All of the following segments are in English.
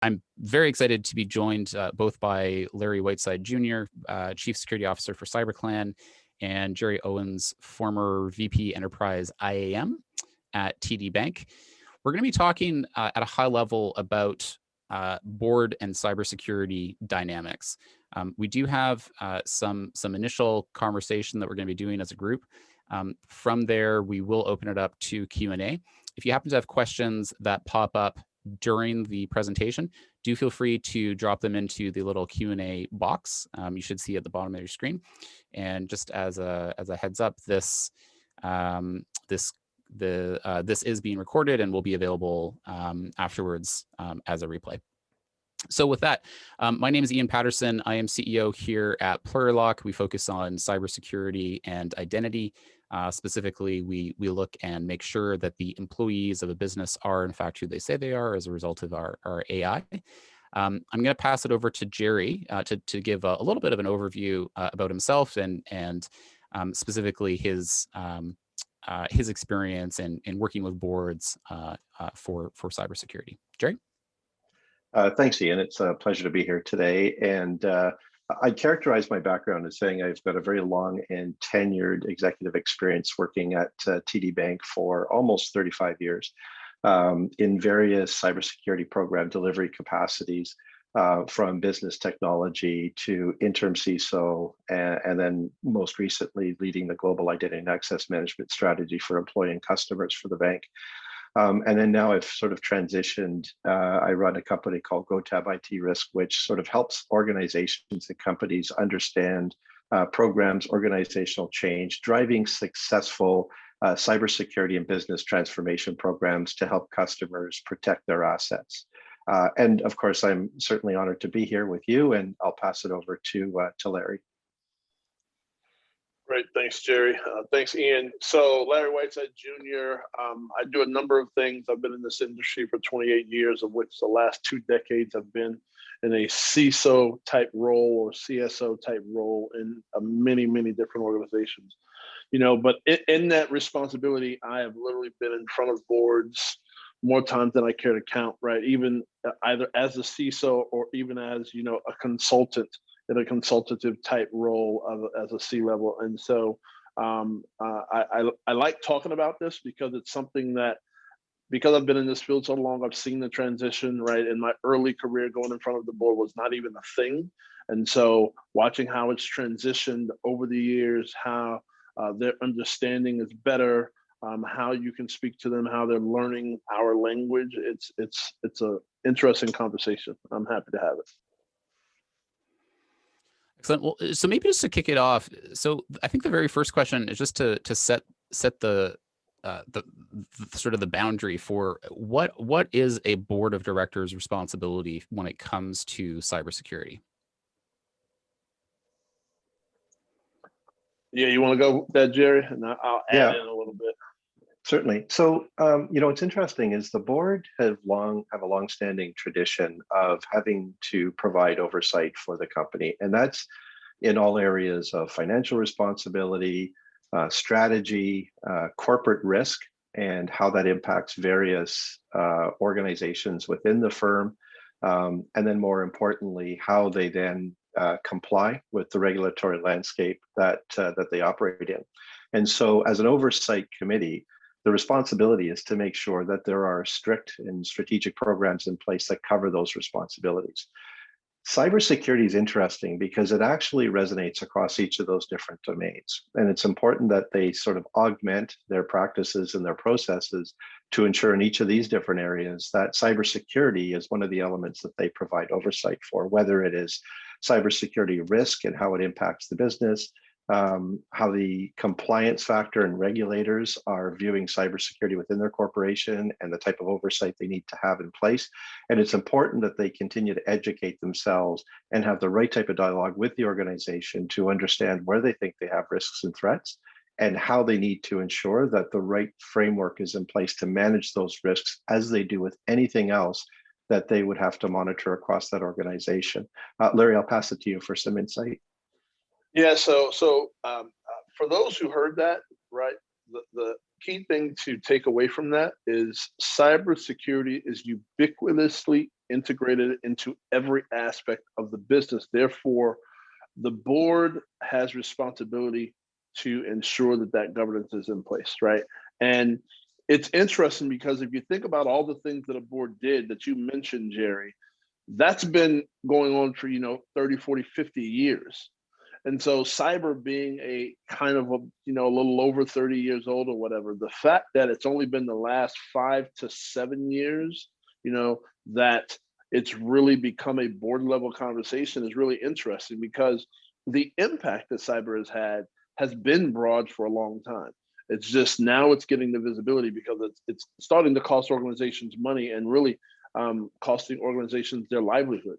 I'm very excited to be joined both by Larry Whiteside Jr., Chief Security Officer for CyberClan, and Jerry Owens, former VP Enterprise IAM at TD Bank. We're going to be talking at a high level about board and cybersecurity dynamics. We do have some initial conversation that we're going to be doing as a group. From there, we will open it up to Q&A. If you happen to have questions that pop up during the presentation, do feel free to drop them into the little Q&A box you should see at the bottom of your screen. And just as a heads up, this is being recorded and will be available afterwards as a replay. So with that, my name is Ian Patterson. I am CEO here at Plurilock. We focus on cybersecurity and identity. Specifically, we look and make sure that the employees of a business are in fact who they say they are as a result of our AI. I'm going to pass it over to Jerry to give a little bit of an overview about himself and specifically his experience in working with boards for cybersecurity. Jerry? Thanks, Ian. It's a pleasure to be here today. And I'd characterize my background as saying I've got a very long and tenured executive experience working at TD Bank for almost 35 years in various cybersecurity program delivery capacities, from business technology to interim Ciso, and then most recently leading the global identity and access management strategy for employee and customers for the bank. And then now I've sort of transitioned. I run a company called GoTab IT Risk, which sort of helps organizations and companies understand programs, organizational change, driving successful cybersecurity and business transformation programs to help customers protect their assets. And of course, I'm certainly honored to be here with you, and I'll pass it over to Larry. Great, thanks, Jerry. Thanks, Ian. So Larry Whiteside Jr., I do a number of things. I've been in this industry for 28 years, of which the last 2 decades I've been in a CISO type role or CSO type role in many, many different organizations. You know, but in that responsibility, I have literally been in front of boards more times than I care to count, right? Even either as a CISO or even as, you know, a consultant in a consultative type role as a C-level. And so I like talking about this because it's something that, because I've been in this field so long, I've seen the transition, right? In my early career, going in front of the board was not even a thing. And so watching how it's transitioned over the years, how their understanding is better, how you can speak to them, how they're learning our language, it's an interesting conversation. I'm happy to have it. Excellent. Well, so maybe just to kick it off, so I think the very first question is just to set the sort of the boundary for what is a board of directors' responsibility when it comes to cybersecurity. Yeah, you want to go with that, Jerry? And I'll add in a little bit. Certainly. So, you know, what's interesting is the board have a long-standing tradition of having to provide oversight for the company, and that's in all areas of financial responsibility, strategy, corporate risk, and how that impacts various organizations within the firm, and then more importantly, how they then comply with the regulatory landscape that they operate in. And so, as an oversight committee, the responsibility is to make sure that there are strict and strategic programs in place that cover those responsibilities. Cybersecurity is interesting because it actually resonates across each of those different domains. And it's important that they sort of augment their practices and their processes to ensure in each of these different areas that cybersecurity is one of the elements that they provide oversight for, whether it is cybersecurity risk and how it impacts the business, how the compliance factor and regulators are viewing cybersecurity within their corporation and the type of oversight they need to have in place. And it's important that they continue to educate themselves and have the right type of dialogue with the organization to understand where they think they have risks and threats and how they need to ensure that the right framework is in place to manage those risks as they do with anything else that they would have to monitor across that organization. Larry, I'll pass it to you for some insight. Yeah, so for those who heard that, right, the key thing to take away from that is cybersecurity is ubiquitously integrated into every aspect of the business. Therefore, the board has responsibility to ensure that that governance is in place, right? And it's interesting because if you think about all the things that a board did that you mentioned, Jerry, that's been going on for, 30, 40, 50 years. And so cyber being a kind of a little over 30 years old or whatever, the fact that it's only been the last 5 to 7 years, that it's really become a board level conversation is really interesting, because the impact that cyber has had has been broad for a long time. It's just now it's getting the visibility because it's starting to cost organizations money and really costing organizations their livelihood.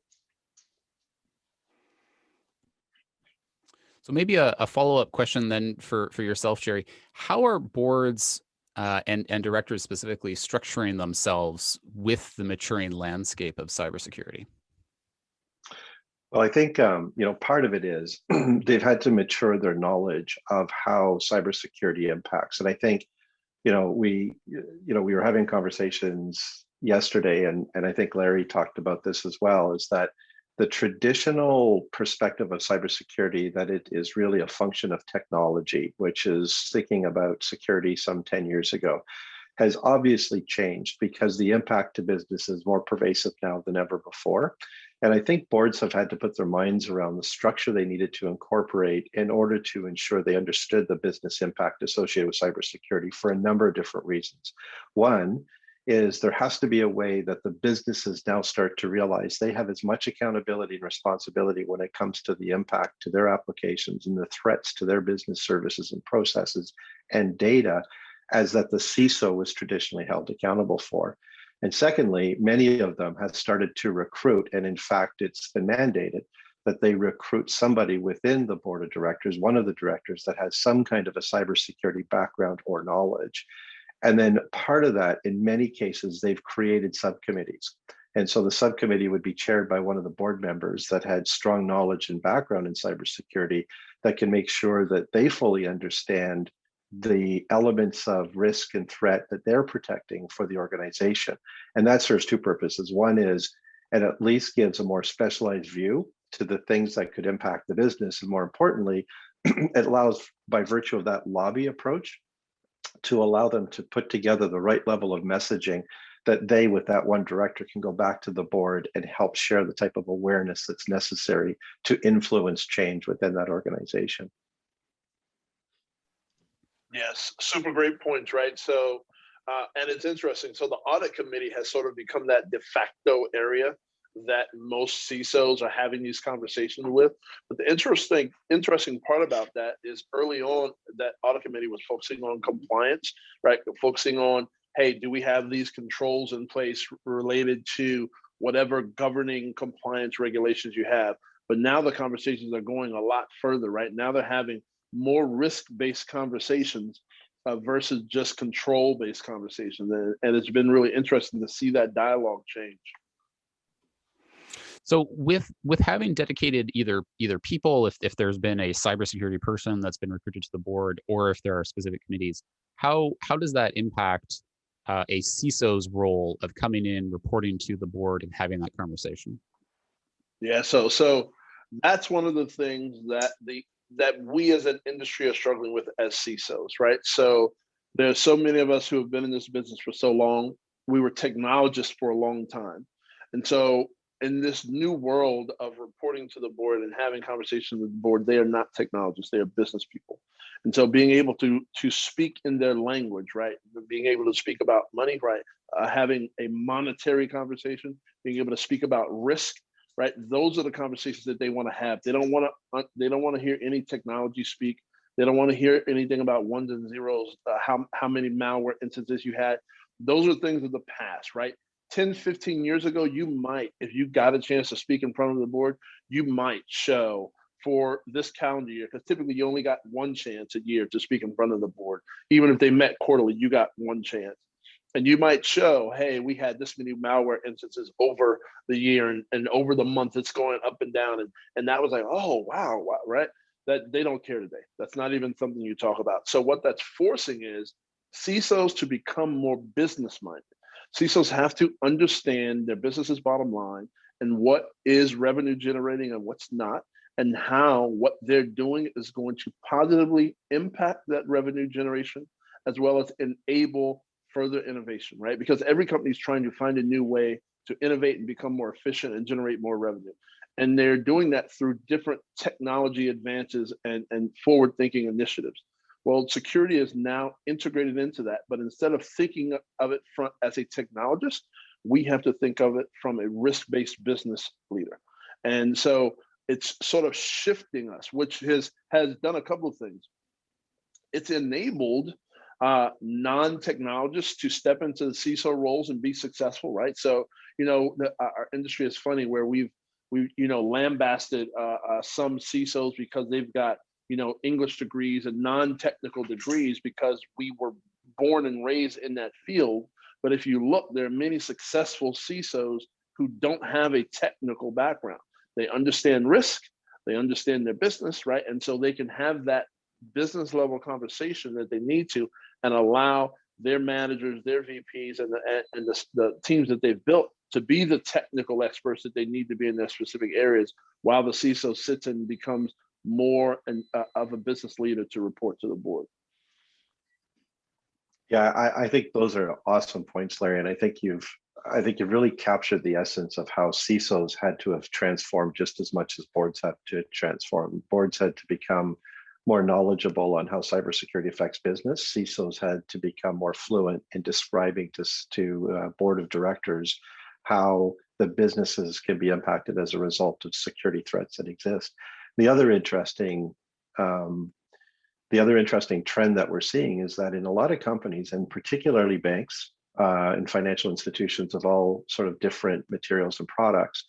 So maybe a follow-up question then for yourself, Jerry. How are boards and directors specifically structuring themselves with the maturing landscape of cybersecurity? Well, I think part of it is they've had to mature their knowledge of how cybersecurity impacts, and I think we were having conversations yesterday, and I think Larry talked about this as well, is that the traditional perspective of cybersecurity, that it is really a function of technology, which is thinking about security some 10 years ago, has obviously changed because the impact to business is more pervasive now than ever before. And I think boards have had to put their minds around the structure they needed to incorporate in order to ensure they understood the business impact associated with cybersecurity for a number of different reasons. One is there has to be a way that the businesses now start to realize they have as much accountability and responsibility when it comes to the impact to their applications and the threats to their business services and processes and data as that the Ciso was traditionally held accountable for. And secondly, many of them have started to recruit, and in fact, it's been mandated that they recruit somebody within the board of directors, one of the directors that has some kind of a cybersecurity background or knowledge. And then part of that, in many cases, they've created subcommittees. And so the subcommittee would be chaired by one of the board members that had strong knowledge and background in cybersecurity that can make sure that they fully understand the elements of risk and threat that they're protecting for the organization. And that serves two purposes. One is it at least gives a more specialized view to the things that could impact the business. And more importantly, it allows, by virtue of that lobby approach, to allow them to put together the right level of messaging that they, with that one director, can go back to the board and help share the type of awareness that's necessary to influence change within that organization. Yes, super great points, right? So, and it's interesting. So the audit committee has sort of become that de facto area that most CISOs are having these conversations with. But the interesting part about that is early on, that audit committee was focusing on compliance, right? Focusing on, hey, do we have these controls in place related to whatever governing compliance regulations you have? But now the conversations are going a lot further, right? Now they're having more risk-based conversations versus just control-based conversations. And it's been really interesting to see that dialogue change. So with having dedicated either people, if there's been a cybersecurity person that's been recruited to the board, or if there are specific committees, how does that impact a CISO's role of coming in, reporting to the board, and having that conversation? Yeah, so that's one of the things that we as an industry are struggling with as CISOs, right? So there's so many of us who have been in this business for so long. We were technologists for a long time, and so in this new world of reporting to the board and having conversations with the board, they are not technologists, they are business people. And so being able to speak in their language, right? Being able to speak about money, right? Having a monetary conversation, being able to speak about risk, right? Those are the conversations that they want to have. They don't want to hear any technology speak. They don't want to hear anything about ones and zeros, how many malware instances you had. Those are things of the past, right? 10, 15 years ago, you might, if you got a chance to speak in front of the board, you might show for this calendar year, because typically you only got one chance a year to speak in front of the board. Even if they met quarterly, you got one chance. And you might show, hey, we had this many malware instances over the year, and over the month, it's going up and down. And that was like, oh, wow, right? That they don't care today. That's not even something you talk about. So what that's forcing is CISOs to become more business minded. CISOs have to understand their business's bottom line and what is revenue generating and what's not, and how what they're doing is going to positively impact that revenue generation, as well as enable further innovation, right? Because every company is trying to find a new way to innovate and become more efficient and generate more revenue. And they're doing that through different technology advances and forward-thinking initiatives. Well, security is now integrated into that, but instead of thinking of it as a technologist, we have to think of it from a risk-based business leader. And so it's sort of shifting us, which has done a couple of things. It's enabled non-technologists to step into the CISO roles and be successful, right? So, our industry is funny where we've lambasted some CISOs because they've got, English degrees and non-technical degrees because we were born and raised in that field. But if you look, there are many successful CISOs who don't have a technical background. They understand risk, they understand their business, right? And so they can have that business level conversation that they need to, and allow their managers, their VPs, and the teams that they've built to be the technical experts that they need to be in their specific areas, while the CISO sits and becomes more of a business leader to report to the board. Yeah, I think those are awesome points, Larry, and I think you've really captured the essence of how CISOs had to have transformed just as much as boards have to transform. Boards had to become more knowledgeable on how cybersecurity affects business. CISOs had to become more fluent in describing to board of directors how the businesses can be impacted as a result of security threats that exist. The other interesting trend that we're seeing is that in a lot of companies, and particularly banks and financial institutions of all sort of different materials and products,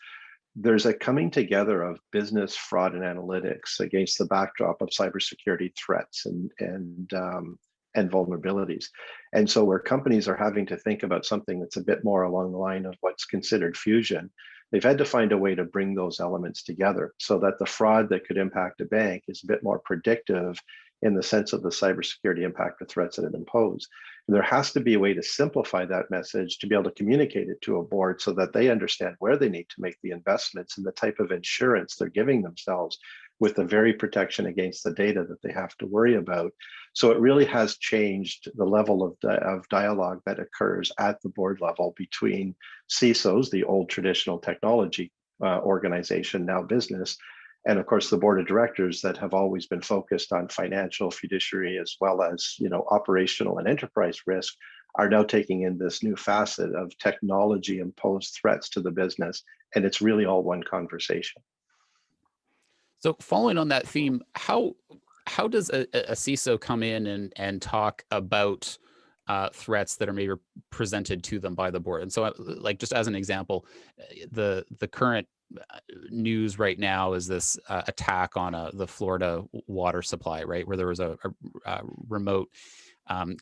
there's a coming together of business fraud and analytics against the backdrop of cybersecurity threats and vulnerabilities. And so where companies are having to think about something that's a bit more along the line of what's considered fusion, they've had to find a way to bring those elements together so that the fraud that could impact a bank is a bit more predictive in the sense of the cybersecurity impact or threats that it imposes. And there has to be a way to simplify that message to be able to communicate it to a board so that they understand where they need to make the investments and the type of insurance they're giving themselves with the very protection against the data that they have to worry about. So it really has changed the level of dialogue that occurs at the board level between CISOs, the old traditional technology organization, now business, and of course the board of directors that have always been focused on financial, fiduciary, as well as operational and enterprise risk, are now taking in this new facet of technology imposed threats to the business, and it's really all one conversation. So following on that theme, how does a CISO come in and talk about threats that are maybe presented to them by the board? And so, like, just as an example, the current news right now is this attack on the Florida water supply, right, where there was a remote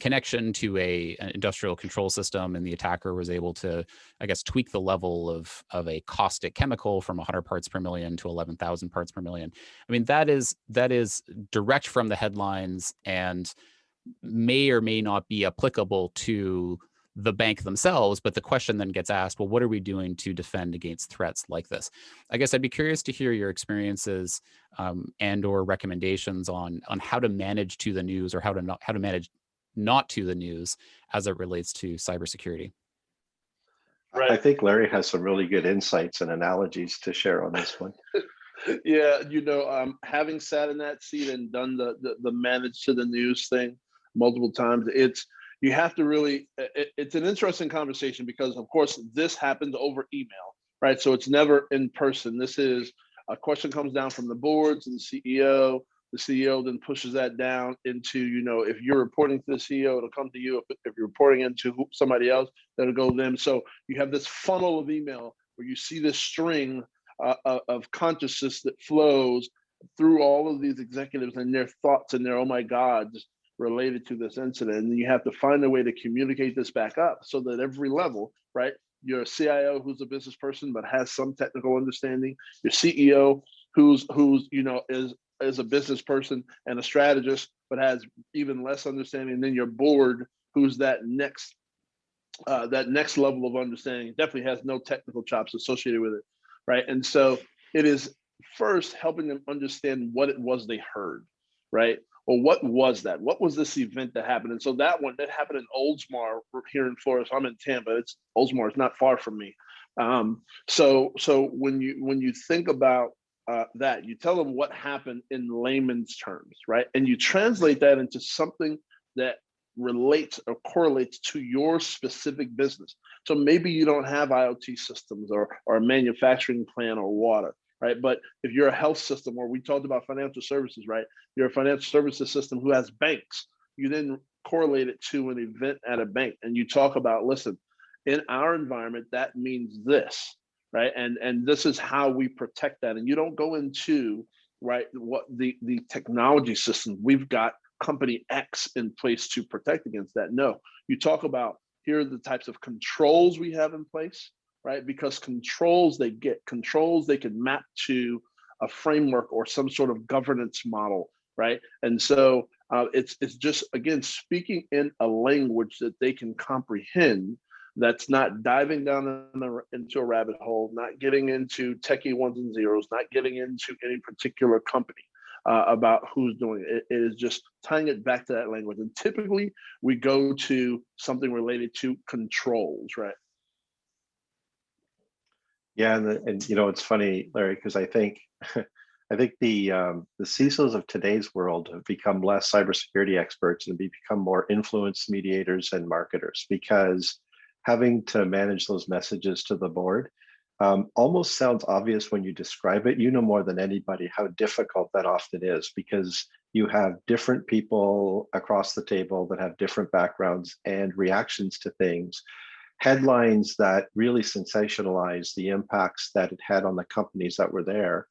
connection to an industrial control system, and the attacker was able to, I guess, tweak the level of a caustic chemical from 100 parts per million to 11,000 parts per million. I mean, that is direct from the headlines and may or may not be applicable to the bank themselves, but the question then gets asked, well, what are we doing to defend against threats like this? I guess I'd be curious to hear your experiences and or recommendations on how to manage to the news, or how to manage not to the news as it relates to cybersecurity. Right. I think Larry has some really good insights and analogies to share on this one. Yeah, having sat in that seat and done the manage to the news thing multiple times, you have to really, it's an interesting conversation because, of course, this happens over email, right? So it's never in person. This is a question comes down from the board to the CEO. The CEO then pushes that down into, if you're reporting to the CEO, it'll come to you. If you're reporting into somebody else, that'll go to them. So you have this funnel of email where you see this string of consciousness that flows through all of these executives and their thoughts and their, oh my God, related to this incident. And you have to find a way to communicate this back up so that every level, right? Your CIO, who's a business person but has some technical understanding, your CEO, who's is a business person and a strategist but has even less understanding, than your board, who's that next level of understanding. It definitely has no technical chops associated with it, right? And so it is first helping them understand what it was they heard, right? Or what was that? What was this event that happened? And so that happened in Oldsmar here in Florida. So I'm in Tampa. Oldsmar is not far from me. So when you think about that, you tell them what happened in layman's terms, right? And you translate that into something that relates or correlates to your specific business. So maybe you don't have IoT systems or a manufacturing plant or water, right? But if you're a health system, or we talked about financial services, right? You're a financial services system who has banks. You then correlate it to an event at a bank, and you talk about, listen, in our environment, that means this, right? And this is how we protect that. And you don't go into, right, what the technology system we've got company X in place to protect against that. No, you talk about, here are the types of controls we have in place, right? Because controls they can map to a framework or some sort of governance model, right? And so it's just, again, speaking in a language that they can comprehend, that's not diving down into a rabbit hole, not getting into techie ones and zeros, not getting into any particular company about who's doing it. It is just tying it back to that language. And typically we go to something related to controls, right? Yeah, and you know, it's funny, Larry, because I think the CISOs of today's world have become less cybersecurity experts and become more influence mediators and marketers, because having to manage those messages to the board almost sounds obvious when you describe it. You know more than anybody how difficult that often is, because you have different people across the table that have different backgrounds and reactions to things. Headlines that really sensationalize the impacts that it had on the companies that were there,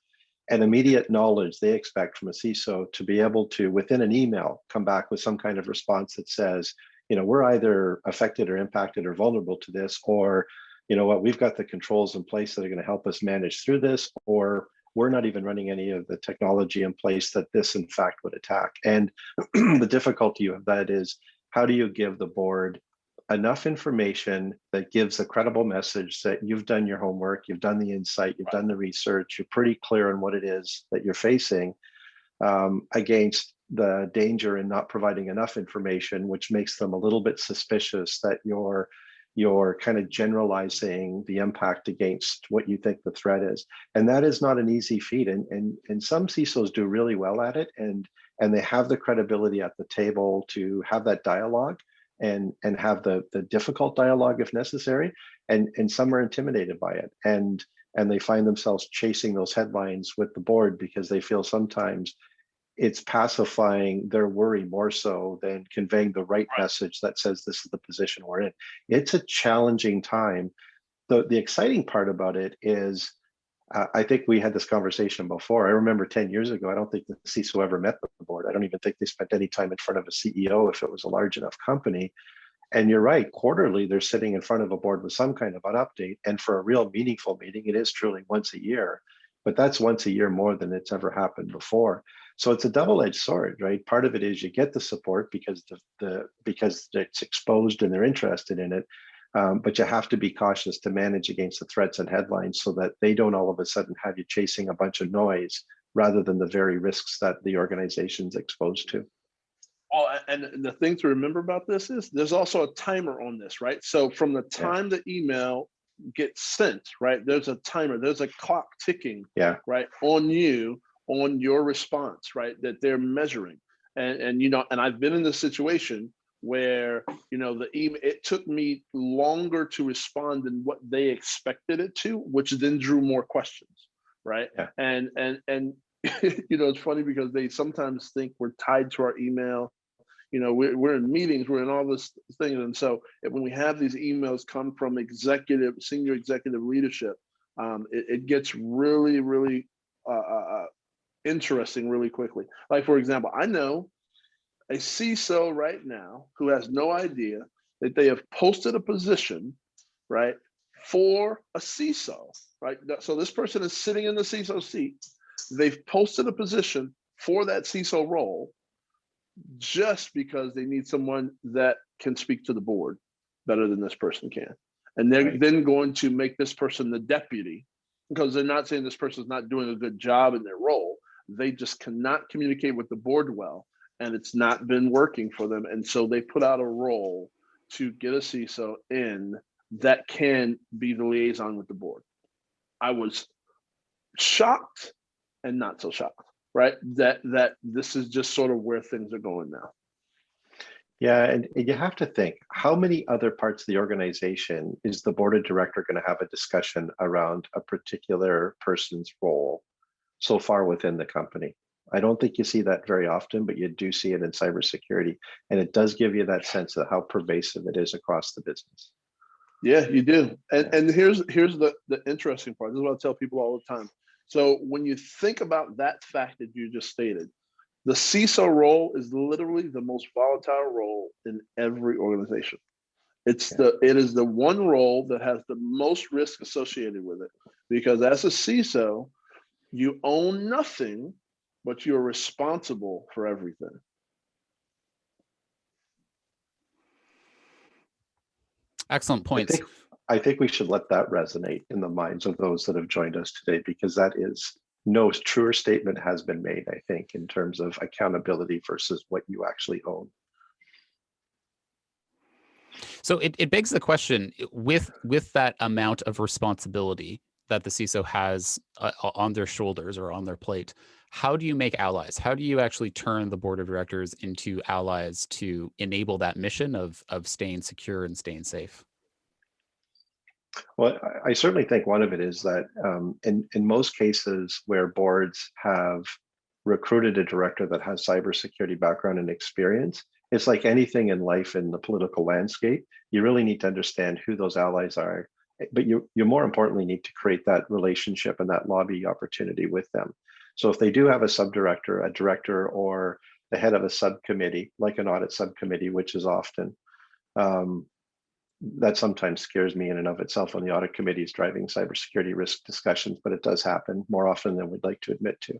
and immediate knowledge they expect from a CISO to be able to, within an email, come back with some kind of response that says, you know, we're either affected or impacted or vulnerable to this, or, you know what, we've got the controls in place that are going to help us manage through this, or we're not even running any of the technology in place that this in fact would attack. And the difficulty of that is, how do you give the board enough information that gives a credible message that you've done your homework, you've done the insight, you've done the research, you're pretty clear on what it is that you're facing, against the danger in not providing enough information, which makes them a little bit suspicious that you're kind of generalizing the impact against what you think the threat is. And that is not an easy feat. And some CISOs do really well at it, and they have the credibility at the table to have that dialogue and have the difficult dialogue if necessary. And some are intimidated by it. And they find themselves chasing those headlines with the board because they feel sometimes it's pacifying their worry more so than conveying the right message that says this is the position we're in. It's a challenging time. The exciting part about it is, I think we had this conversation before. I remember 10 years ago, I don't think the CISO ever met the board. I don't even think they spent any time in front of a CEO if it was a large enough company. And you're right, quarterly, they're sitting in front of a board with some kind of an update. And for a real meaningful meeting, it is truly once a year, but that's once a year more than it's ever happened before. So it's a double-edged sword, right? Part of it is you get the support because because it's exposed and they're interested in it, but you have to be cautious to manage against the threats and headlines so that they don't all of a sudden have you chasing a bunch of noise rather than the very risks that the organization's exposed to. Oh, and the thing to remember about this is there's also a timer on this, right? So from the time the email gets sent, right, there's a timer, there's a clock ticking, right, on you, on your response, right, that they're measuring. And you know, and I've been in this situation where, you know, the email, it took me longer to respond than what they expected it to, which then drew more questions, right? And you know, it's funny because they sometimes think we're tied to our email. You know, we're in meetings, we're in all this thing. And so when we have these emails come from senior executive leadership, it gets really, really interesting really quickly. Like, for example, I know a CISO right now who has no idea that they have posted a position, right, for a CISO, right? So this person is sitting in the CISO seat. They've posted a position for that CISO role, just because they need someone that can speak to the board better than this person can. And they're then going to make this person the deputy, because they're not saying this person's not doing a good job in their role. They just cannot communicate with the board well, and it's not been working for them. And so they put out a role to get a CISO in that can be the liaison with the board. I was shocked and not so shocked, right? That this is just sort of where things are going now. Yeah, and you have to think, how many other parts of the organization is the board of director going to have a discussion around a particular person's role so far within the company? I don't think you see that very often, but you do see it in cybersecurity. And it does give you that sense of how pervasive it is across the business. Yeah, you do. And here's the interesting part. This is what I tell people all the time. So when you think about that fact that you just stated, the CISO role is literally the most volatile role in every organization. It is the one role that has the most risk associated with it, because as a CISO, you own nothing, but you're responsible for everything. Excellent points. I think we should let that resonate in the minds of those that have joined us today, because that is no truer statement has been made, I think, in terms of accountability versus what you actually own. So it begs the question, with that amount of responsibility that the CISO has on their shoulders or on their plate, how do you make allies? How do you actually turn the board of directors into allies to enable that mission of staying secure and staying safe? Well, I certainly think one of it is that in most cases where boards have recruited a director that has cybersecurity background and experience, it's like anything in life in the political landscape. You really need to understand who those allies are, but you more importantly need to create that relationship and that lobby opportunity with them. So if they do have a subdirector, a director, or the head of a subcommittee, like an audit subcommittee, which is often, that sometimes scares me in and of itself when the audit committee is driving cybersecurity risk discussions, but it does happen more often than we'd like to admit to.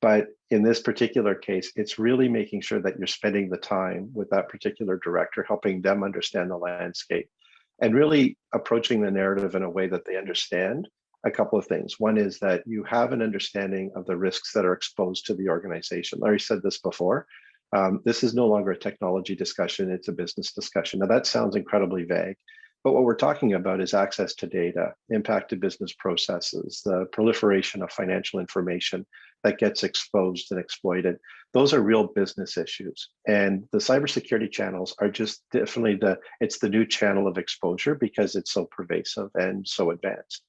But in this particular case, it's really making sure that you're spending the time with that particular director, helping them understand the landscape, and really approaching the narrative in a way that they understand a couple of things. One is that you have an understanding of the risks that are exposed to the organization. Larry said this before. This is no longer a technology discussion, it's a business discussion. Now that sounds incredibly vague, but what we're talking about is access to data, impact to business processes, the proliferation of financial information that gets exposed and exploited. Those are real business issues. And the cybersecurity channels are just definitely it's the new channel of exposure because it's so pervasive and so advanced.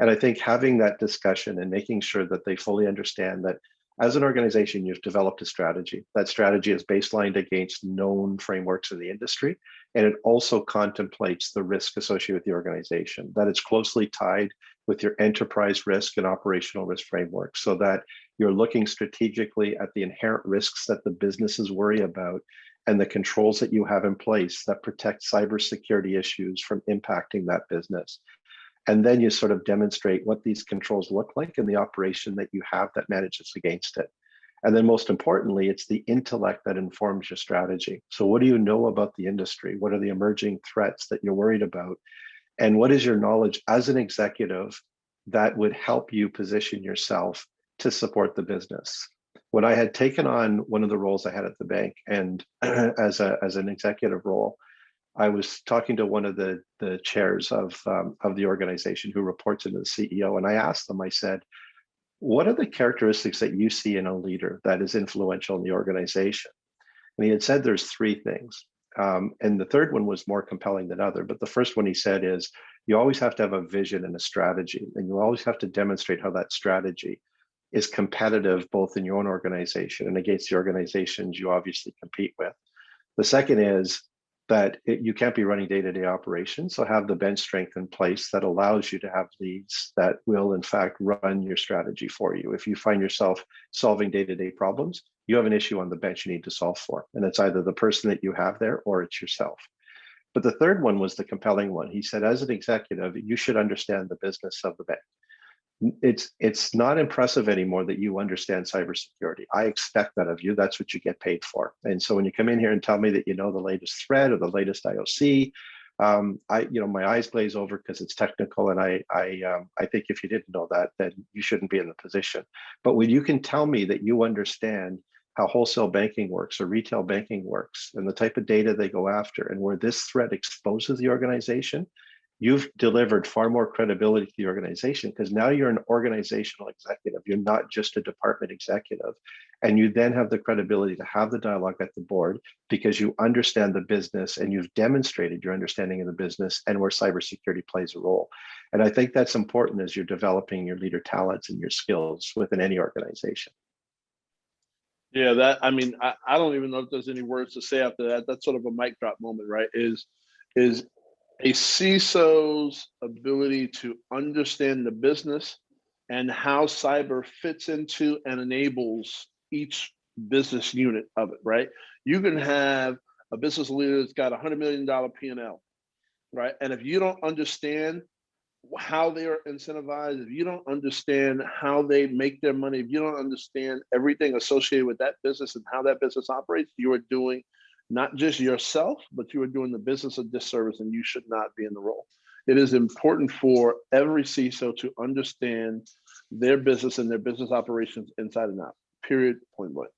And I think having that discussion and making sure that they fully understand that as an organization, you've developed a strategy. That strategy is baselined against known frameworks in the industry, and it also contemplates the risk associated with the organization, that it's closely tied with your enterprise risk and operational risk framework, so that you're looking strategically at the inherent risks that the businesses worry about and the controls that you have in place that protect cybersecurity issues from impacting that business. And then you sort of demonstrate what these controls look like and the operation that you have that manages against it. And then most importantly, it's the intellect that informs your strategy. So what do you know about the industry? What are the emerging threats that you're worried about? And what is your knowledge as an executive that would help you position yourself to support the business? When I had taken on one of the roles I had at the bank, and as an executive role, I was talking to one of the chairs of the organization who reports into the CEO, and I asked them, I said, what are the characteristics that you see in a leader that is influential in the organization? And he had said there's three things. And the third one was more compelling than other. But the first one he said is, you always have to have a vision and a strategy, and you always have to demonstrate how that strategy is competitive both in your own organization and against the organizations you obviously compete with. The second is that you can't be running day-to-day operations, so have the bench strength in place that allows you to have leads that will in fact run your strategy for you. If you find yourself solving day-to-day problems, you have an issue on the bench you need to solve for, and it's either the person that you have there or it's yourself. But the third one was the compelling one. He said, as an executive, you should understand the business of the bank. it's not impressive anymore that you understand cybersecurity. I expect that of you. That's what you get paid for. And so when you come in here and tell me that you know the latest threat or the latest IOC, my eyes glaze over because it's technical, and I think if you didn't know that, then you shouldn't be in the position. But when you can tell me that you understand how wholesale banking works or retail banking works and the type of data they go after and where this threat exposes the organization, you've delivered far more credibility to the organization, because now you're an organizational executive. You're not just a department executive. And you then have the credibility to have the dialogue at the board because you understand the business and you've demonstrated your understanding of the business and where cybersecurity plays a role. And I think that's important as you're developing your leader talents and your skills within any organization. Yeah, I don't even know if there's any words to say after that. That's sort of a mic drop moment, right? Is a CISO's ability to understand the business and how cyber fits into and enables each business unit of it, right? You can have a business leader that's got $100 million P&L, right? And if you don't understand how they are incentivized, if you don't understand how they make their money, if you don't understand everything associated with that business and how that business operates, you are doing not just yourself, but you are doing the business a disservice, and you should not be in the role. It is important for every CISO to understand their business and their business operations inside and out, period, point blank.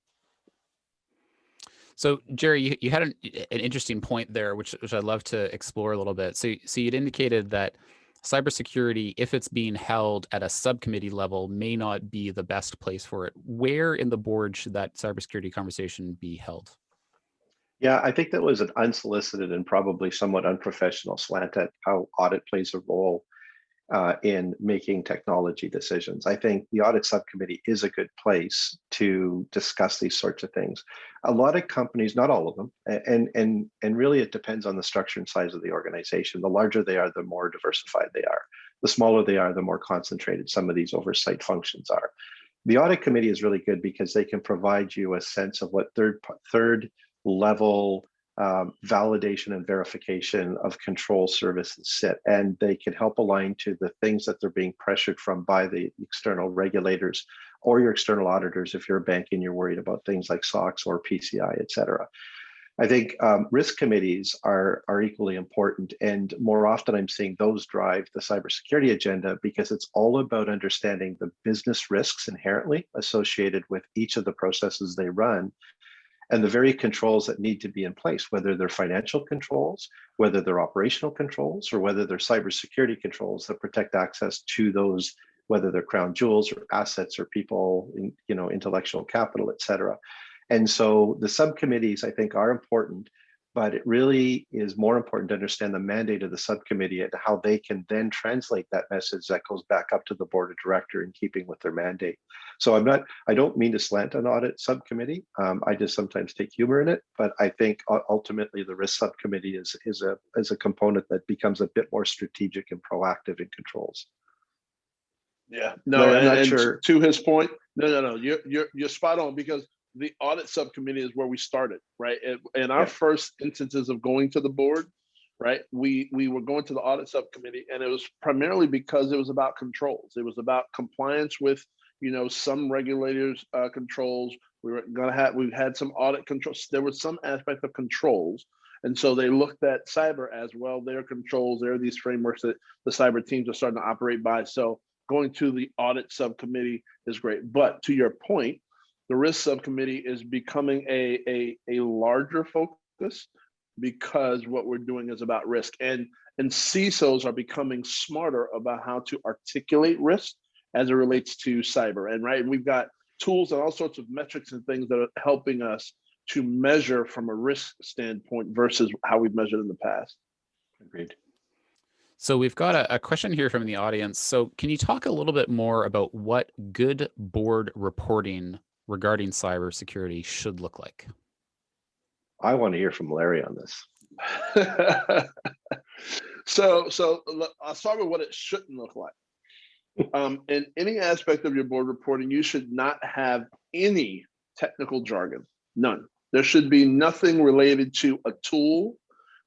So Jerry, you had an interesting point there, which I'd love to explore a little bit. So you'd indicated that cybersecurity, if it's being held at a subcommittee level, may not be the best place for it. Where in the board should that cybersecurity conversation be held? Yeah, I think that was an unsolicited and probably somewhat unprofessional slant at how audit plays a role in making technology decisions. I think the audit subcommittee is a good place to discuss these sorts of things. A lot of companies, not all of them, and really it depends on the structure and size of the organization. The larger they are, the more diversified they are. The smaller they are, the more concentrated some of these oversight functions are. The audit committee is really good because they can provide you a sense of what third level validation and verification of control services sit, and they can help align to the things that they're being pressured from by the external regulators or your external auditors. If you're a bank and you're worried about things like SOX or PCI, et cetera. I think risk committees are equally important, and more often I'm seeing those drive the cybersecurity agenda because it's all about understanding the business risks inherently associated with each of the processes they run, and the very controls that need to be in place, whether they're financial controls, whether they're operational controls, or whether they're cybersecurity controls that protect access to those, whether they're crown jewels or assets or people, intellectual capital, et cetera. And so the subcommittees, I think, are important, but it really is more important to understand the mandate of the subcommittee and how they can then translate that message that goes back up to the board of director in keeping with their mandate. So I don't mean to slant an audit subcommittee. I just sometimes take humor in it, but I think ultimately the risk subcommittee is a component that becomes a bit more strategic and proactive in controls. Yeah, no, I'm not sure. To his point, no, you're spot on, because the audit subcommittee is where we started, right? In our first instances of going to the board, right, we were going to the audit subcommittee, and it was primarily because it was about controls. It was about compliance with, some regulators' controls. We've had some audit controls. There was some aspect of controls. And so they looked at cyber as well. Their controls, there are these frameworks that the cyber teams are starting to operate by. So going to the audit subcommittee is great. But to your point, the risk subcommittee is becoming a larger focus because what we're doing is about risk. And CISOs are becoming smarter about how to articulate risk as it relates to cyber. And we've got tools and all sorts of metrics and things that are helping us to measure from a risk standpoint versus how we've measured in the past. Agreed. So we've got a question here from the audience. So can you talk a little bit more about what good board reporting regarding cybersecurity should look like? I want to hear from Larry on this. So I'll start with what it shouldn't look like. In any aspect of your board reporting, you should not have any technical jargon, none. There should be nothing related to a tool.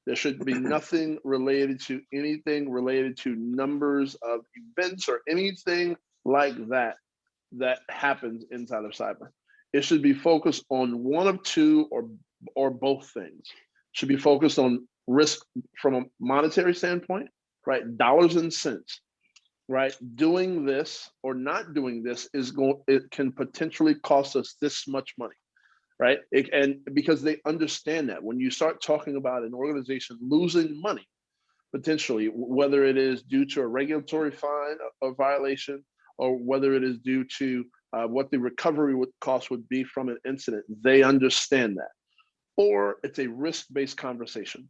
There should be nothing related to anything related to numbers of events or anything like that happens inside of cyber. It should be focused on one of two or both things. It should be focused on risk from a monetary standpoint, right? Dollars and cents, right? Doing this or not doing this it can potentially cost us this much money, right? And because they understand that when you start talking about an organization losing money, potentially, whether it is due to a regulatory fine or violation, or whether it is due to what the recovery cost would be from an incident, they understand that. Or it's a risk-based conversation.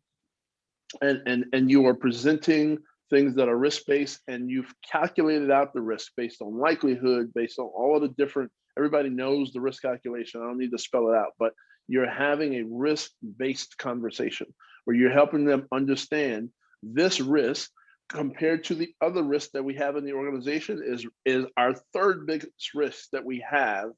And you are presenting things that are risk-based, and you've calculated out the risk based on likelihood, based on all of the different, everybody knows the risk calculation. I don't need to spell it out, but you're having a risk-based conversation where you're helping them understand this risk compared to the other risk that we have in the organization is our third biggest risk that we have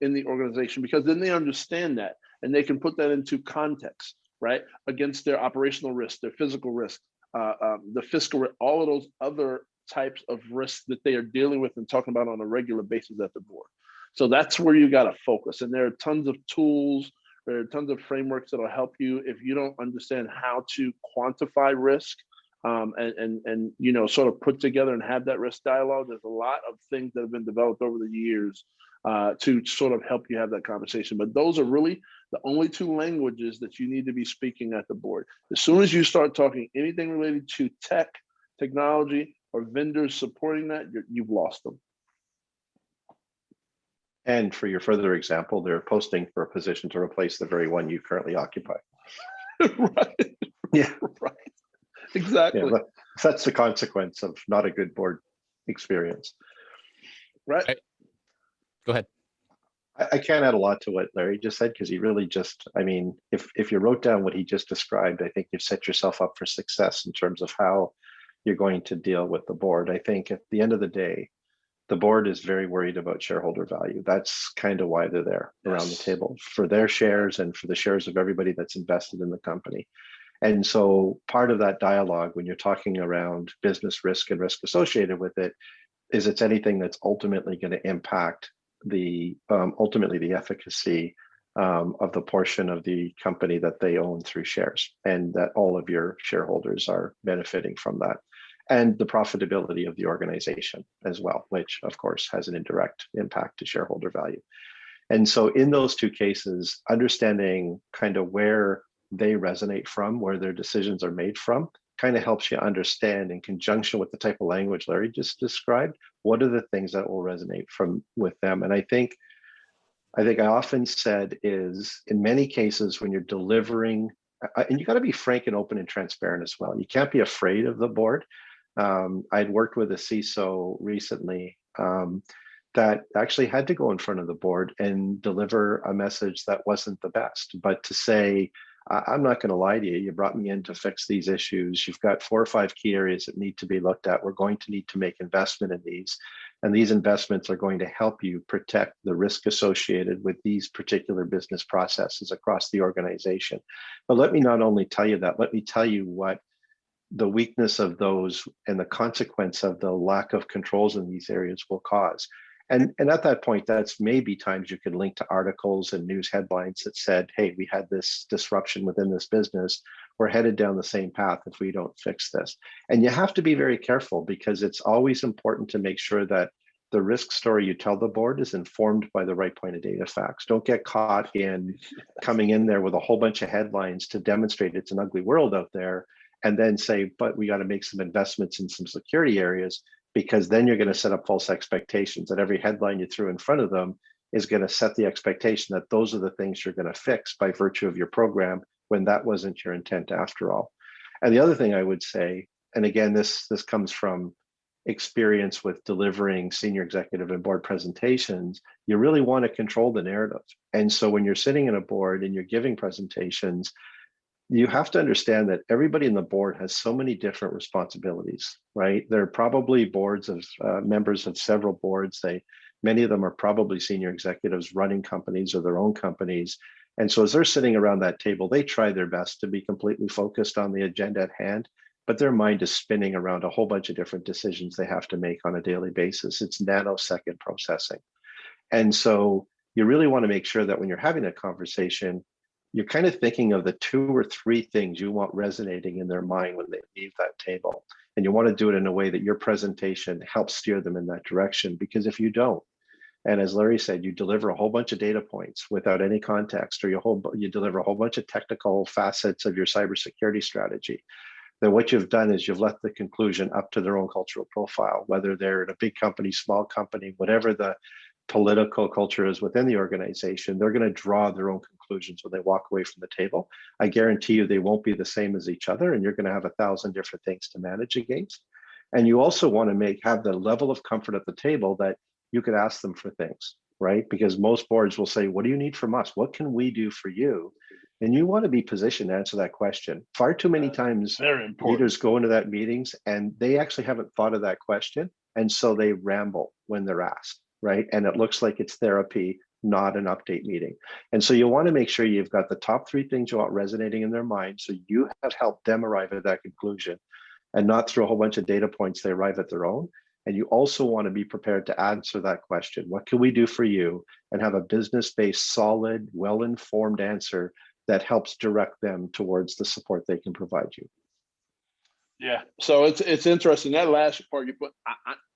in the organization, because then they understand that and they can put that into context, right? Against their operational risk, their physical risk, the fiscal risk, all of those other types of risks that they are dealing with and talking about on a regular basis at the board. So that's where you got to focus. And there are tons of tools, there are tons of frameworks that'll help you if you don't understand how to quantify risk. And you know, sort of put together and have that risk dialogue. There's a lot of things that have been developed over the years to sort of help you have that conversation. But those are really the only two languages that you need to be speaking at the board. As soon as you start talking anything related to technology, or vendors supporting that, you've lost them. And for your further example, they're posting for a position to replace the very one you currently occupy. Right. Yeah. Right. Exactly. Yeah, that's the consequence of not a good board experience. Right. Go ahead. I can't add a lot to what Larry just said, because he really just, I mean, if you wrote down what he just described, I think you've set yourself up for success in terms of how you're going to deal with the board. I think at the end of the day, the board is very worried about shareholder value. That's kind of why they're there around the table, for their shares and for the shares of everybody that's invested in the company. And so part of that dialogue, when you're talking around business risk and risk associated with it, is it's anything that's ultimately going to impact the ultimately the efficacy of the portion of the company that they own through shares, and that all of your shareholders are benefiting from that, and the profitability of the organization as well, which of course has an indirect impact to shareholder value. And so in those two cases, understanding kind of where they resonate from, where their decisions are made from, kind of helps you understand, in conjunction with the type of language Larry just described, what are the things that will resonate with them. And I think I often said is, in many cases when you're delivering, and you got to be frank and open and transparent as well. You can't be afraid of the board. I'd worked with a Ciso recently that actually had to go in front of the board and deliver a message that wasn't the best, but to say, I'm not going to lie to you. You brought me in to fix these issues. You've got 4 or 5 key areas that need to be looked at. We're going to need to make investment in these. And these investments are going to help you protect the risk associated with these particular business processes across the organization. But let me not only tell you that, let me tell you what the weakness of those and the consequence of the lack of controls in these areas will cause. And at that point, that's maybe times you could link to articles and news headlines that said, hey, we had this disruption within this business. We're headed down the same path if we don't fix this. And you have to be very careful, because it's always important to make sure that the risk story you tell the board is informed by the right point of data facts. Don't get caught in coming in there with a whole bunch of headlines to demonstrate it's an ugly world out there, and then say, but we got to make some investments in some security areas, because then you're going to set up false expectations that every headline you threw in front of them is going to set the expectation that those are the things you're going to fix by virtue of your program, when that wasn't your intent after all. And the other thing I would say, and again, this comes from experience with delivering senior executive and board presentations, you really want to control the narrative. And so when you're sitting in a board and you're giving presentations, you have to understand that everybody in the board has so many different responsibilities, right? They're probably boards of members of several boards. Many of them are probably senior executives running companies or their own companies. And so as they're sitting around that table, they try their best to be completely focused on the agenda at hand, but their mind is spinning around a whole bunch of different decisions they have to make on a daily basis. It's nanosecond processing. And so you really want to make sure that when you're having a conversation, you're kind of thinking of the 2 or 3 things you want resonating in their mind when they leave that table. And you want to do it in a way that your presentation helps steer them in that direction. Because if you don't, and as Larry said, you deliver a whole bunch of data points without any context, or you deliver a whole bunch of technical facets of your cybersecurity strategy, then what you've done is you've left the conclusion up to their own cultural profile, whether they're in a big company, small company, whatever the political culture is within the organization, they're going to draw their own conclusions when they walk away from the table. I guarantee you they won't be the same as each other, and you're going to have 1,000 different things to manage against. And you also want to have the level of comfort at the table that you could ask them for things, right? Because most boards will say, what do you need from us? What can we do for you? And you want to be positioned to answer that question. Far too many times leaders go into that meetings and they actually haven't thought of that question. And so they ramble when they're asked, right? And it looks like it's therapy, not an update meeting. And so you want to make sure you've got the top 3 things you want resonating in their mind, so you have helped them arrive at that conclusion and not through a whole bunch of data points they arrive at their own. And you also want to be prepared to answer that question. What can we do for you? And have a business-based, solid, well-informed answer that helps direct them towards the support they can provide you. Yeah, so it's interesting. That last part you put,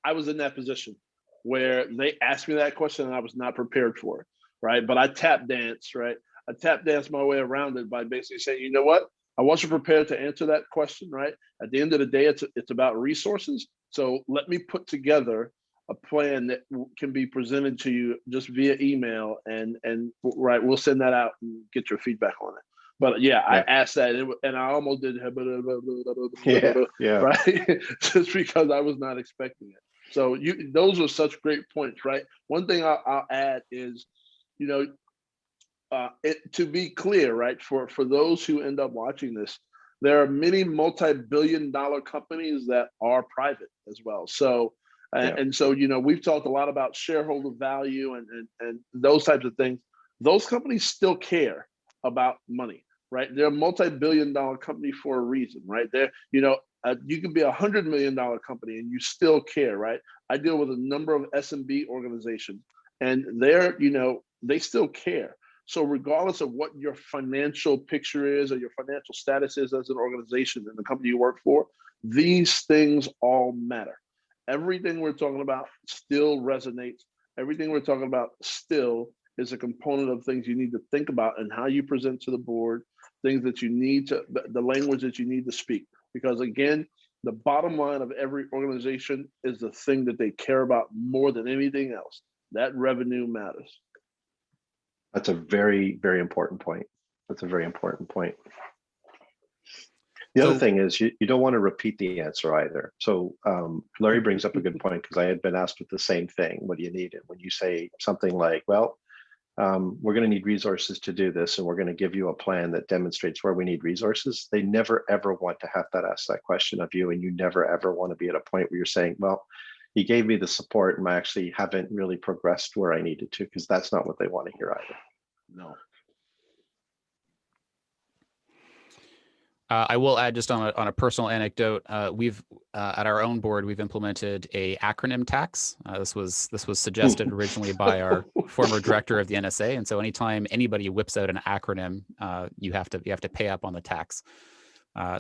I was in that position where they asked me that question and I was not prepared for it, right? But I tap danced, right? I tap danced my way around it by basically saying, you know what? I wasn't prepared to answer that question, right? At the end of the day, it's about resources. So let me put together a plan that can be presented to you just via email, and right, we'll send that out and get your feedback on it. But yeah, I asked that, and I almost did right, just because I was not expecting it. So those are such great points, right? One thing I'll add is, you know, to be clear, right, for those who end up watching this, there are many multi-billion-dollar companies that are private as well. So. And so, you know, we've talked a lot about shareholder value and those types of things. Those companies still care about money, right? They're a multi-billion-dollar company for a reason, right? They're, you know, you can be $100 million company and you still care, right? I deal with a number of SMB organizations, and they're, you know, they still care. So regardless of what your financial picture is or your financial status is as an organization and the company you work for, these things all matter. Everything we're talking about still resonates. Everything we're talking about still is a component of things you need to think about and how you present to the board, things that you need to, the language that you need to speak. Because again, the bottom line of every organization is the thing that they care about more than anything else. That revenue matters. That's a very, very important point. That's a very important point. The other thing is you don't want to repeat the answer either. So Larry brings up a good point, because I had been asked with the same thing. What do you need? And when you say something like, well, we're going to need resources to do this, and we're going to give you a plan that demonstrates where we need resources, they never, ever want to have that ask that question of you. And you never, ever want to be at a point where you're saying, well, you gave me the support and I actually haven't really progressed where I needed to, because that's not what they want to hear either. No. I will add, just on a personal anecdote, we've at our own board, we've implemented a acronym tax. This was suggested originally by our former director of the NSA, and so anytime anybody whips out an acronym, you have to pay up on the tax.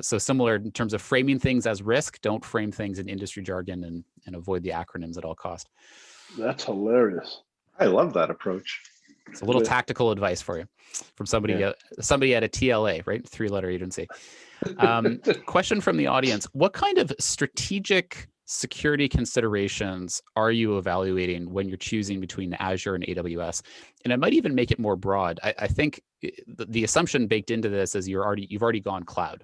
So similar in terms of framing things as risk, don't frame things in industry jargon and avoid the acronyms at all cost. That's hilarious. I love that approach. It's a little tactical advice for you from somebody somebody at a TLA, right? 3-letter agency. Question from the audience: what kind of strategic security considerations are you evaluating when you're choosing between Azure and AWS? And I might even make it more broad. I think the assumption baked into this is you've already gone cloud,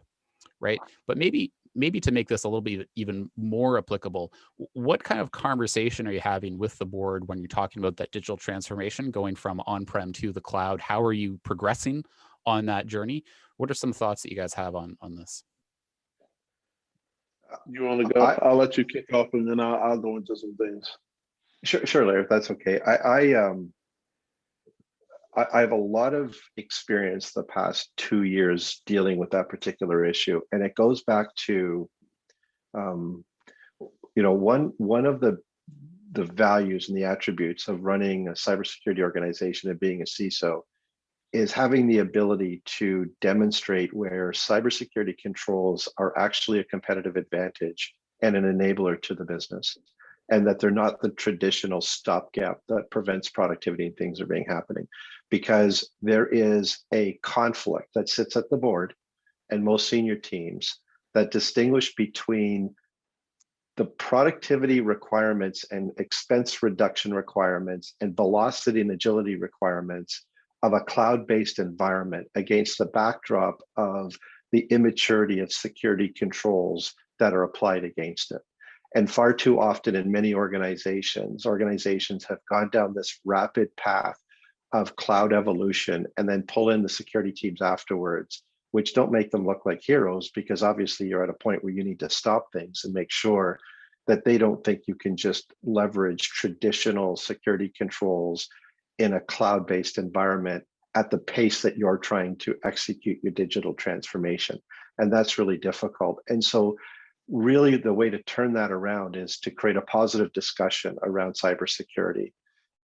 right? But maybe to make this a little bit even more applicable, what kind of conversation are you having with the board when you're talking about that digital transformation going from on-prem to the cloud? How are you progressing on that journey? What are some thoughts that you guys have on this? You want to go? I'll let you kick off, and then I'll go into some things. Sure, Larry, if that's okay. I have a lot of experience the past 2 years dealing with that particular issue. And it goes back to One of the values and the attributes of running a cybersecurity organization and being a CISO is having the ability to demonstrate where cybersecurity controls are actually a competitive advantage and an enabler to the business, and that they're not the traditional stopgap that prevents productivity and things are being happening. Because there is a conflict that sits at the board and most senior teams that distinguish between the productivity requirements and expense reduction requirements and velocity and agility requirements of a cloud-based environment against the backdrop of the immaturity of security controls that are applied against it. And far too often in many organizations have gone down this rapid path of cloud evolution and then pull in the security teams afterwards, which don't make them look like heroes, because obviously you're at a point where you need to stop things and make sure that they don't think you can just leverage traditional security controls in a cloud-based environment at the pace that you're trying to execute your digital transformation. And that's really difficult. And so really the way to turn that around is to create a positive discussion around cybersecurity.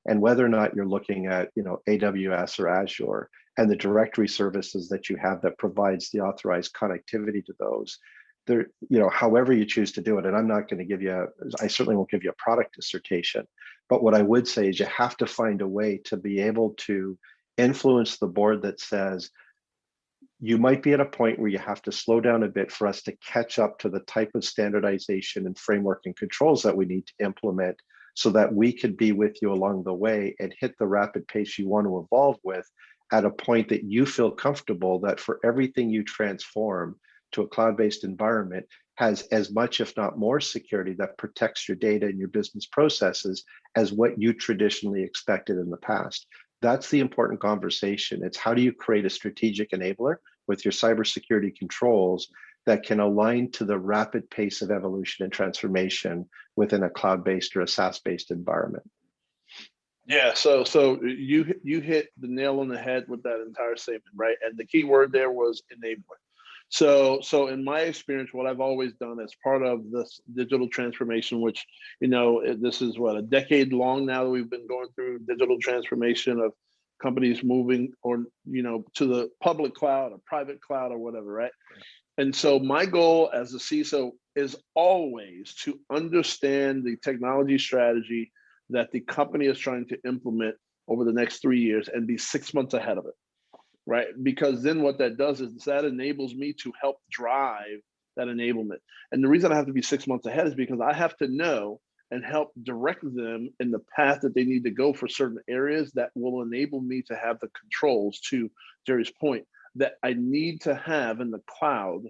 And whether or not you're looking at, AWS or Azure and the directory services that you have that provides the authorized connectivity to those, there, however you choose to do it. And I'm not going to I certainly won't give you a product dissertation, but what I would say is you have to find a way to be able to influence the board that says, you might be at a point where you have to slow down a bit for us to catch up to the type of standardization and framework and controls that we need to implement so that we could be with you along the way and hit the rapid pace you want to evolve with at a point that you feel comfortable that for everything you transform to a cloud-based environment has as much, if not more, security that protects your data and your business processes as what you traditionally expected in the past. That's the important conversation. It's how do you create a strategic enabler with your cybersecurity controls that can align to the rapid pace of evolution and transformation within a cloud-based or a SaaS-based environment. Yeah, so you hit the nail on the head with that entire statement, right? And the key word there was enabler. So in my experience, what I've always done as part of this digital transformation, which, this is a decade long now that we've been going through digital transformation of companies moving to the public cloud or private cloud or whatever, right? And so my goal as a CISO is always to understand the technology strategy that the company is trying to implement over the next 3 years and be 6 months ahead of it. Right? Because then what that does is that enables me to help drive that enablement. And the reason I have to be 6 months ahead is because I have to know and help direct them in the path that they need to go for certain areas that will enable me to have the controls, to Jerry's point, that I need to have in the cloud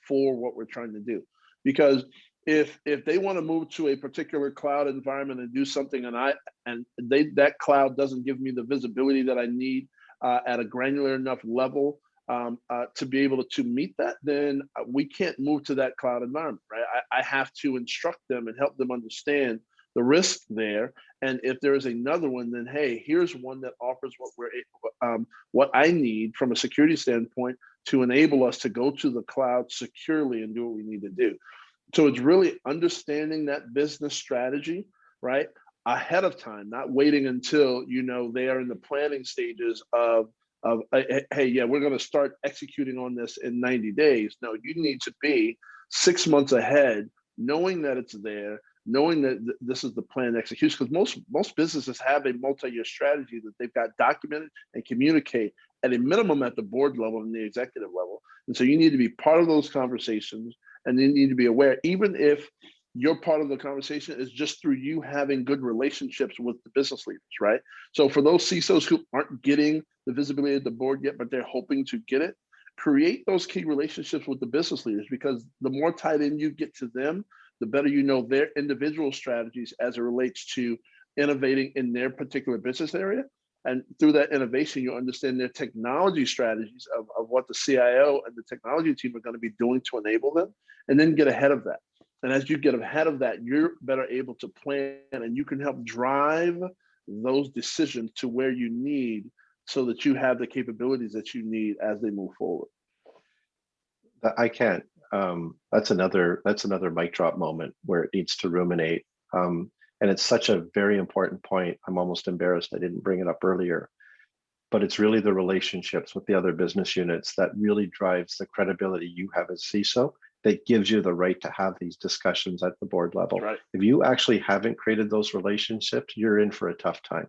for what we're trying to do. Because if they want to move to a particular cloud environment and do something and that cloud doesn't give me the visibility that I need at a granular enough level to be able to meet that, then we can't move to that cloud environment, right? I have to instruct them and help them understand the risk there. And if there is another one, then hey, here's one that offers what I need from a security standpoint to enable us to go to the cloud securely and do what we need to do. So it's really understanding that business strategy, right, ahead of time, not waiting until they are in the planning stages of hey, yeah, we're going to start executing on this in 90 days. No, you need to be 6 months ahead, knowing that it's there, knowing that this is the planned execution. Because most businesses have a multi-year strategy that they've got documented and communicate at a minimum at the board level and the executive level. And so you need to be part of those conversations, and you need to be aware, even if your part of the conversation is just through you having good relationships with the business leaders, right? So for those CISOs who aren't getting the visibility at the board yet, but they're hoping to get it, create those key relationships with the business leaders, because the more tied in you get to them, the better you know their individual strategies as it relates to innovating in their particular business area. And through that innovation, you understand their technology strategies of what the CIO and the technology team are going to be doing to enable them, and then get ahead of that. And as you get ahead of that, you're better able to plan, and you can help drive those decisions to where you need so that you have the capabilities that you need as they move forward. I can. That's another mic drop moment where it needs to ruminate. And it's such a very important point. I'm almost embarrassed I didn't bring it up earlier, but it's really the relationships with the other business units that really drives the credibility you have as CISO, that gives you the right to have these discussions at the board level. Right. If you actually haven't created those relationships, you're in for a tough time.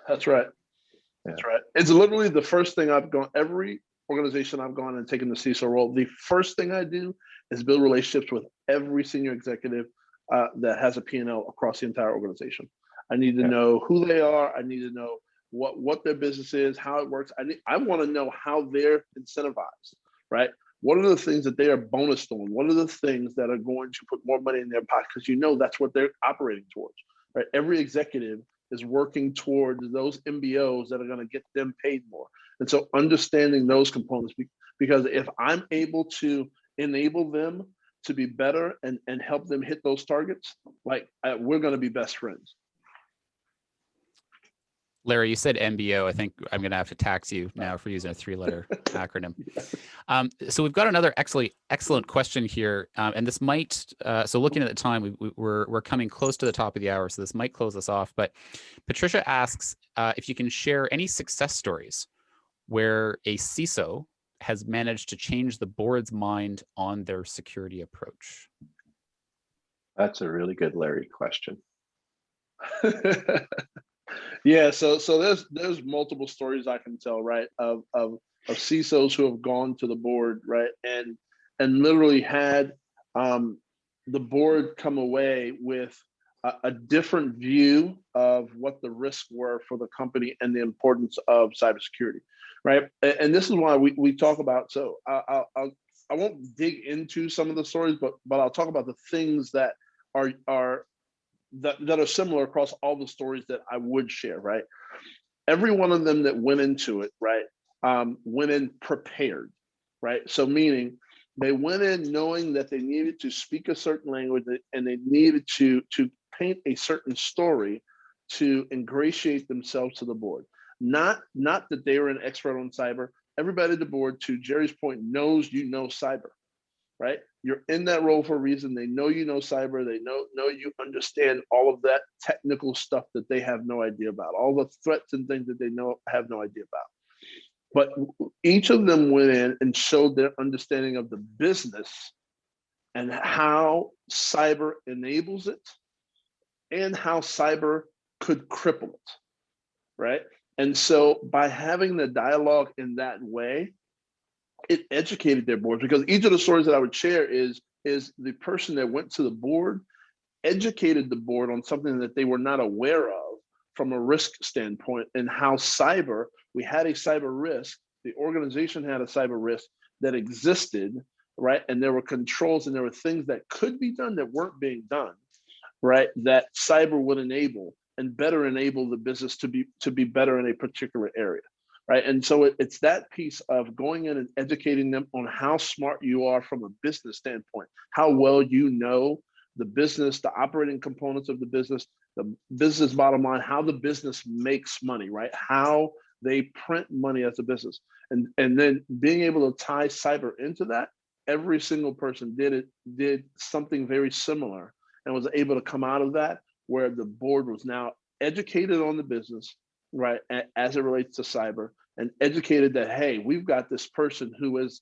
That's right. That's right. It's literally the first thing I've gone, every organization I've gone and taken the CISO role, the first thing I do is build relationships with every senior executive that has a P&L across the entire organization. I need to know who they are. I need to know what their business is, how it works. I want to know how they're incentivized, right? What are the things that they are bonused on? What are the things that are going to put more money in their pocket? Because you know that's what they're operating towards, right? Every executive is working towards those MBOs that are going to get them paid more. And so understanding those components, because if I'm able to enable them to be better and help them hit those targets, we're going to be best friends. Larry, you said MBO. I think I'm going to have to tax you now for using a 3-letter acronym. So we've got another excellent question here, and this might. So looking at the time, we're coming close to the top of the hour, so this might close us off. But Patricia asks if you can share any success stories where a CISO has managed to change the board's mind on their security approach. That's a really good Larry question. Yeah, so there's multiple stories I can tell, right, of CISOs who have gone to the board, right, and literally had the board come away with a different view of what the risks were for the company and the importance of cybersecurity, right? And this is why we talk about. So I won't dig into some of the stories, but I'll talk about the things that are similar across all the stories that I would share, right? Every one of them that went into it, right, went in prepared, right? So meaning they went in knowing that they needed to speak a certain language and they needed to paint a certain story to ingratiate themselves to the board. Not that they were an expert on cyber. Everybody at the board, to Jerry's point, knows you know cyber, right? You're in that role for a reason. They know you know cyber. They know you understand all of that technical stuff that they have no idea about, all the threats and things that they have no idea about. But each of them went in and showed their understanding of the business and how cyber enables it and how cyber could cripple it, right? And so by having the dialogue in that way, it educated their boards, because each of the stories that I would share is the person that went to the board educated the board on something that they were not aware of from a risk standpoint, and how we had a cyber risk, the organization had a cyber risk that existed, right? And there were controls and there were things that could be done that weren't being done, right? That cyber would enable and better enable the business to be better in a particular area. Right. And so it's that piece of going in and educating them on how smart you are from a business standpoint, how well you know the business, the operating components of the business bottom line, how the business makes money, right? How they print money as a business. And then being able to tie cyber into that, every single person did something very similar and was able to come out of that where the board was now educated on the business, right, as it relates to cyber, and educated that, hey, we've got this person who is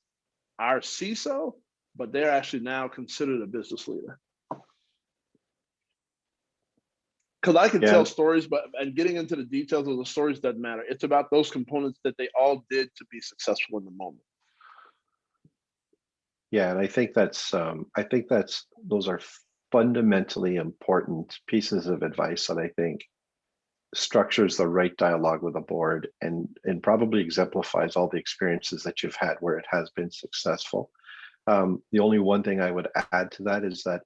our CISO, but they're actually now considered a business leader. Because I can tell stories, and getting into the details of the stories doesn't matter. It's about those components that they all did to be successful in the moment. Yeah, and I think those are fundamentally important pieces of advice that I think structures the right dialogue with the board and probably exemplifies all the experiences that you've had where it has been successful. The only one thing I would add to that is that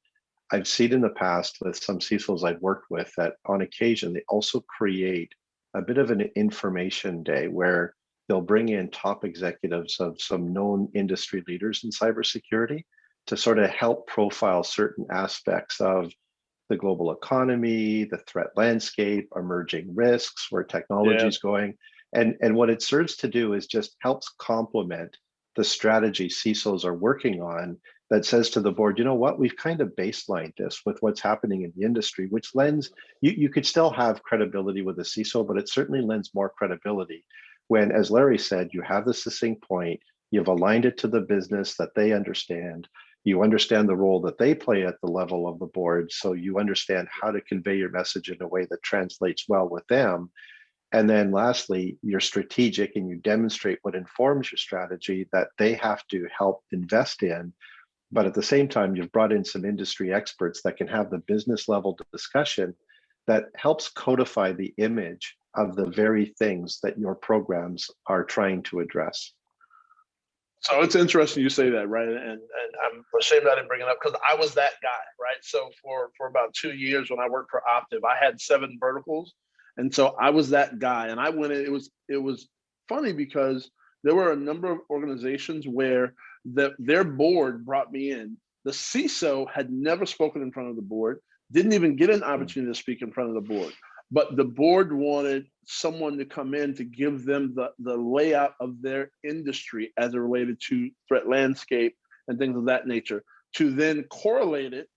I've seen in the past with some CISOs I've worked with that on occasion, they also create a bit of an information day where they'll bring in top executives of some known industry leaders in cybersecurity to sort of help profile certain aspects of the global economy, the threat landscape, emerging risks, where technology is going. And what it serves to do is just helps complement the strategy CISOs are working on that says to the board, you know what, we've kind of baselined this with what's happening in the industry, which lends, you could still have credibility with the CISO, but it certainly lends more credibility when, as Larry said, you have the succinct point, you've aligned it to the business that they understand, you understand the role that they play at the level of the board, so you understand how to convey your message in a way that translates well with them. And then lastly, you're strategic and you demonstrate what informs your strategy that they have to help invest in. But at the same time, you've brought in some industry experts that can have the business level discussion that helps codify the image of the very things that your programs are trying to address. So it's interesting you say that, right? And I'm ashamed I didn't bring it up because I was that guy, right? So for about 2 years when I worked for Optiv, I had 7 verticals. And so I was that guy. And I went in, it was funny because there were a number of organizations where their board brought me in. The CISO had never spoken in front of the board, didn't even get an opportunity to speak in front of the board. But the board wanted someone to come in to give them the layout of their industry as it related to threat landscape and things of that nature, to then correlate it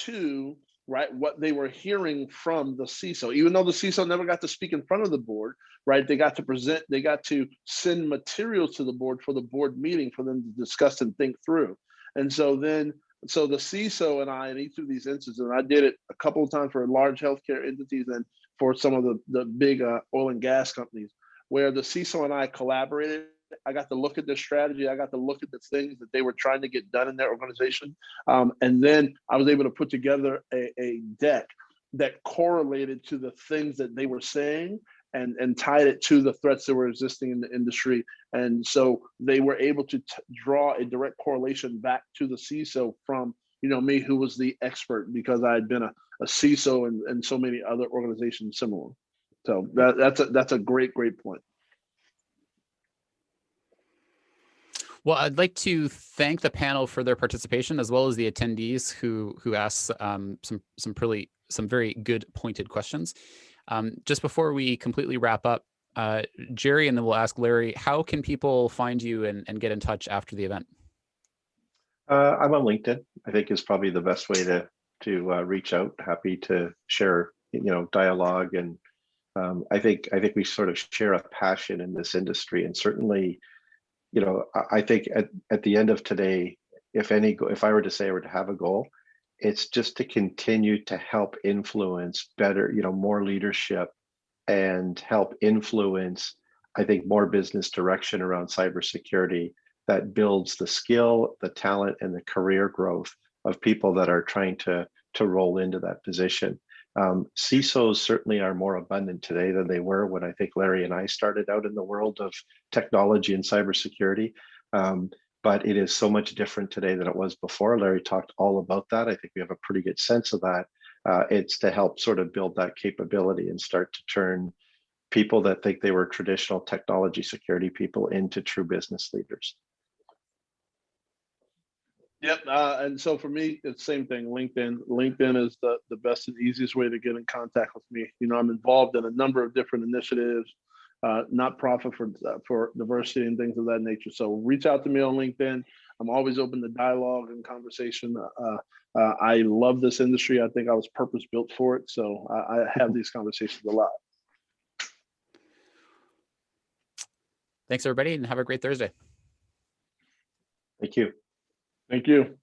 to what they were hearing from the CISO. Even though the CISO never got to speak in front of the board, right? They got to present, they got to send materials to the board for the board meeting for them to discuss and think through. And so the CISO and I, in each of these instances, and I did it a couple of times for large healthcare entities and for some of the big oil and gas companies, where the CISO and I collaborated. I got to look at their strategy. I got to look at the things that they were trying to get done in their organization. And then I was able to put together a deck that correlated to the things that they were saying and tied it to the threats that were existing in the industry. And so they were able to draw a direct correlation back to the CISO from, me, who was the expert, because I had been a CISO and so many other organizations similar. So that's a great point. Well, I'd like to thank the panel for their participation, as well as the attendees who asked some very good pointed questions. Just before we completely wrap up, Jerry, and then we'll ask Larry, how can people find you and get in touch after the event? I'm on LinkedIn. I think is probably the best way to reach out. Happy to share, dialogue, and I think we sort of share a passion in this industry, and certainly, I think at the end of today, if I were to say I were to have a goal, it's just to continue to help influence better, more leadership, and help influence, I think, more business direction around cybersecurity that builds the skill, the talent, and the career growth of people that are trying to roll into that position. CISOs certainly are more abundant today than they were when I think Larry and I started out in the world of technology and cybersecurity. But it is so much different today than it was before. Larry talked all about that. I think we have a pretty good sense of that. It's to help sort of build that capability and start to turn people that think they were traditional technology security people into true business leaders. Yep. And so for me, it's the same thing. LinkedIn is the best and easiest way to get in contact with me. I'm involved in a number of different initiatives, not profit for diversity and things of that nature. So reach out to me on LinkedIn. I'm always open to dialogue and conversation. I love this industry. I think I was purpose built for it. So I have these conversations a lot. Thanks, everybody, and have a great Thursday. Thank you. Thank you.